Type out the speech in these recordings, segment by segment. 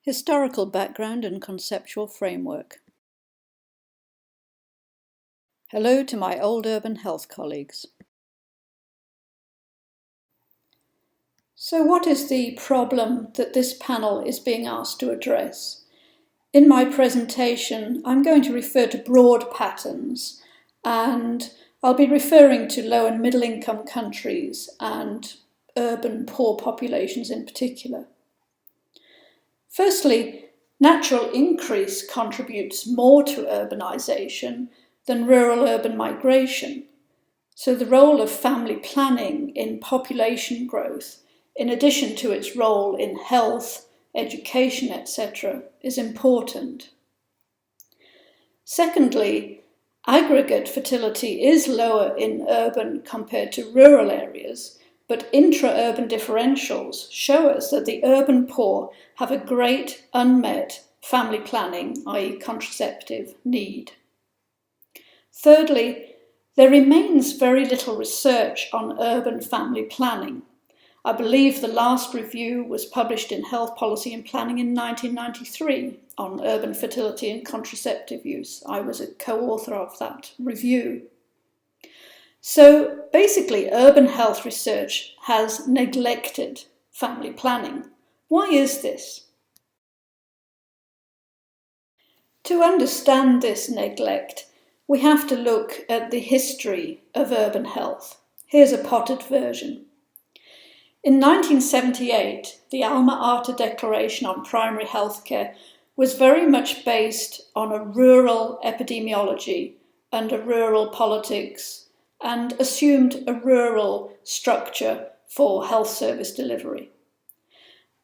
Historical background and conceptual framework. Hello to my old urban health colleagues. So what is the problem that this panel is being asked to address? In my presentation, I'm going to refer to broad patterns, and I'll be referring to low and middle income countries and urban poor populations in particular. Firstly, natural increase contributes more to urbanisation than rural-urban migration. So the role of family planning in population growth, in addition to its role in health, education, etc., is important. Secondly, aggregate fertility is lower in urban compared to rural areas, but intra-urban differentials show us that the urban poor have a great unmet family planning, i.e. contraceptive, need. Thirdly, there remains very little research on urban family planning. I believe the last review was published in Health Policy and Planning in 1993 on urban fertility and contraceptive use. I was a co-author of that review. So basically, urban health research has neglected family planning. Why is this? To understand this neglect, we have to look at the history of urban health. Here's a potted version. In 1978, the Alma Ata Declaration on Primary Healthcare was very much based on a rural epidemiology and a rural politics, and assumed a rural structure for health service delivery.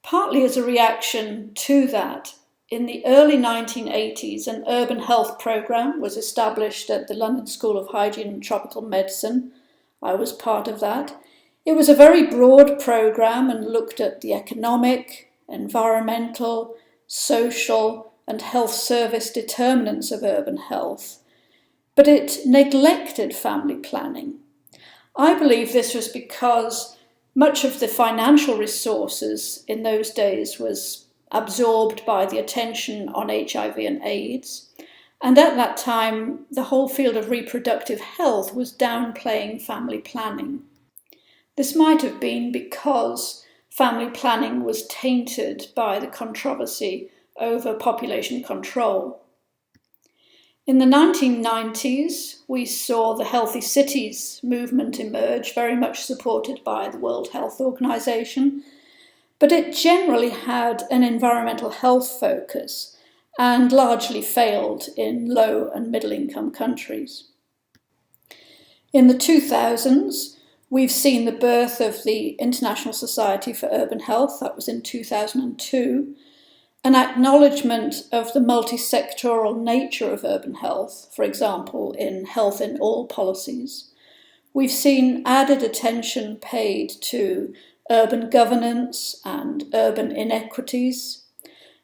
Partly as a reaction to that, in the early 1980s, an urban health programme was established at the London School of Hygiene and Tropical Medicine. I was part of that. It was a very broad programme and looked at the economic, environmental, social and health service determinants of urban health, but it neglected family planning. I believe this was because much of the financial resources in those days was absorbed by the attention on HIV and AIDS, and at that time the whole field of reproductive health was downplaying family planning. This might have been because family planning was tainted by the controversy over population control. In the 1990s, we saw the Healthy Cities movement emerge, very much supported by the World Health Organization, but it generally had an environmental health focus and largely failed in low and middle income countries. In the 2000s, we've seen the birth of the International Society for Urban Health, that was in 2002, an acknowledgement of the multi-sectoral nature of urban health, for example, in health in all policies. We've seen added attention paid to urban governance and urban inequities.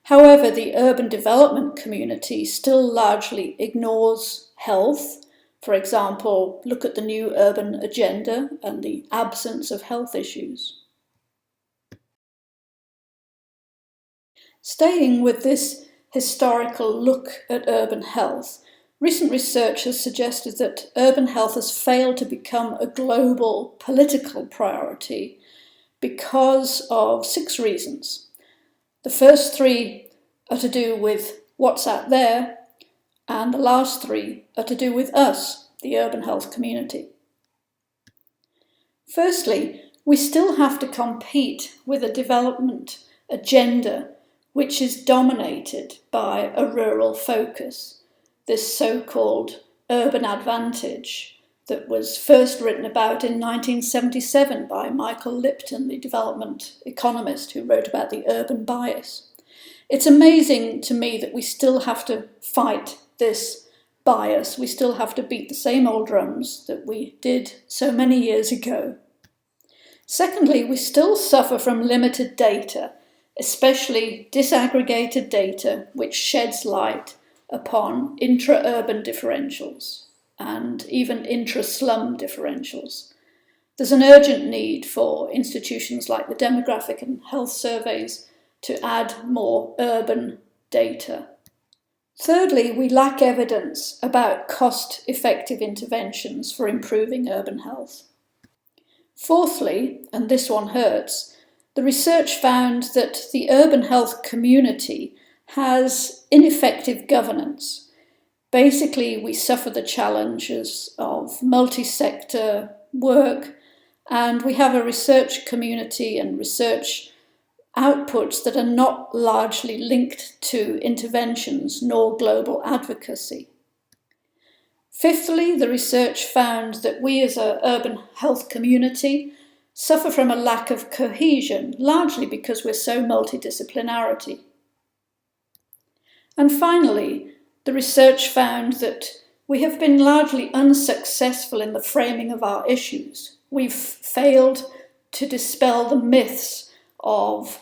However, the urban development community still largely ignores health. For example, look at the new urban agenda and the absence of health issues. Staying with this historical look at urban health, recent research has suggested that urban health has failed to become a global political priority because of 6 reasons. The first 3 are to do with what's out there, and the last 3 are to do with us, the urban health community. Firstly, we still have to compete with a development agenda which is dominated by a rural focus, this so-called urban advantage that was first written about in 1977 by Michael Lipton, the development economist who wrote about the urban bias. It's amazing to me that we still have to fight this bias. We still have to beat the same old drums that we did so many years ago. Secondly, we still suffer from limited data, especially disaggregated data which sheds light upon intra-urban differentials and even intra-slum differentials. There's an urgent need for institutions like the demographic and health surveys to add more urban data. Thirdly, we lack evidence about cost-effective interventions for improving urban health. Fourthly, and this one hurts, the research found that the urban health community has ineffective governance. Basically, we suffer the challenges of multi-sector work, and we have a research community and research outputs that are not largely linked to interventions nor global advocacy. Fifthly, the research found that we as an urban health community suffer from a lack of cohesion, largely because we're so multidisciplinarity. And finally, the research found that we have been largely unsuccessful in the framing of our issues. We've failed to dispel the myths of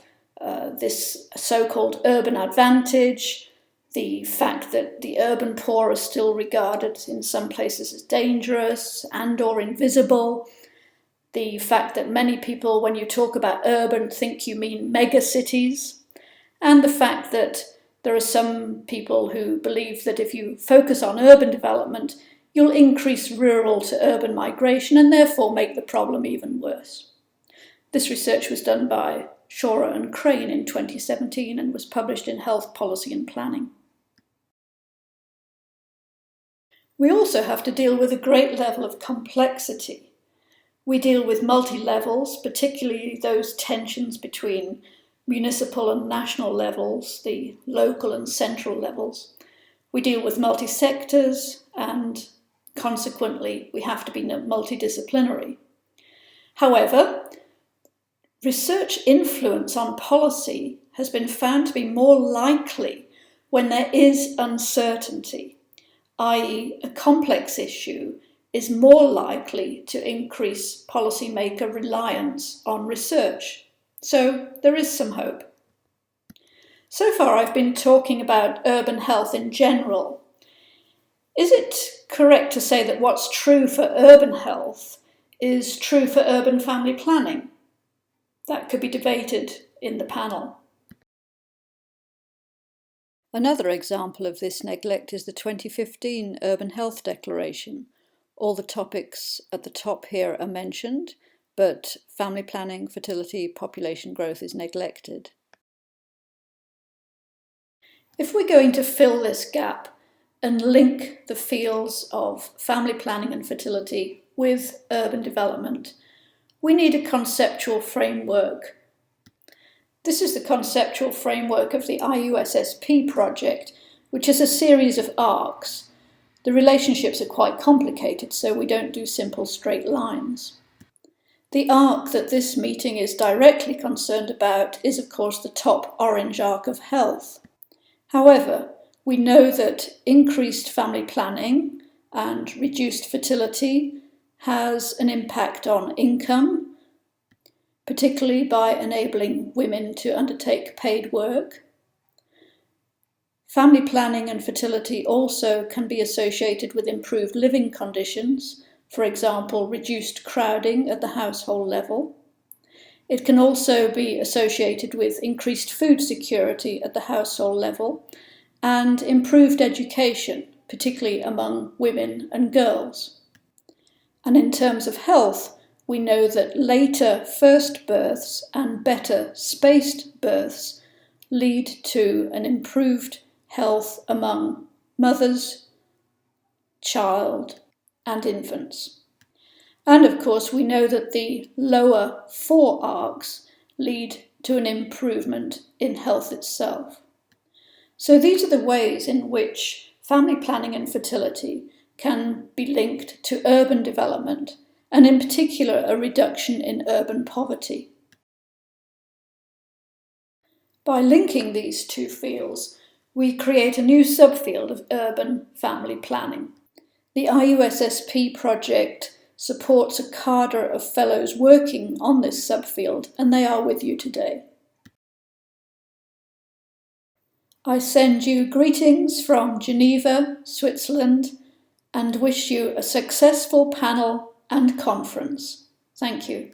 this so-called urban advantage, the fact that the urban poor are still regarded in some places as dangerous and or invisible, the fact that many people, when you talk about urban, think you mean megacities, and the fact that there are some people who believe that if you focus on urban development, you'll increase rural to urban migration and therefore make the problem even worse. This research was done by Shora and Crane in 2017 and was published in Health Policy and Planning. We also have to deal with a great level of complexity. We deal with multi-levels, particularly those tensions between municipal and national levels, the local and central levels. We deal with multi-sectors, and consequently we have to be multidisciplinary. However, research influence on policy has been found to be more likely when there is uncertainty, i.e. a complex issue is more likely to increase policymaker reliance on research. So there is some hope. So far I've been talking about urban health in general. Is it correct to say that what's true for urban health is true for urban family planning? That could be debated in the panel. Another example of this neglect is the 2015 Urban Health Declaration. All the topics at the top here are mentioned, but family planning, fertility, population growth is neglected. If we're going to fill this gap and link the fields of family planning and fertility with urban development, we need a conceptual framework. This is the conceptual framework of the IUSSP project, which is a series of arcs. The relationships are quite complicated, so we don't do simple straight lines. The arc that this meeting is directly concerned about is, of course, the top orange arc of health. However, we know that increased family planning and reduced fertility has an impact on income, particularly by enabling women to undertake paid work. Family planning and fertility also can be associated with improved living conditions, for example, reduced crowding at the household level. It can also be associated with increased food security at the household level and improved education, particularly among women and girls. And in terms of health, we know that later first births and better spaced births lead to an improved health among mothers, child, and infants. And of course, we know that the lower four arcs lead to an improvement in health itself. So these are the ways in which family planning and fertility can be linked to urban development, and in particular a reduction in urban poverty. By linking these two fields, we create a new subfield of urban family planning. The IUSSP project supports a cadre of fellows working on this subfield, and they are with you today. I send you greetings from Geneva, Switzerland, and wish you a successful panel and conference. Thank you.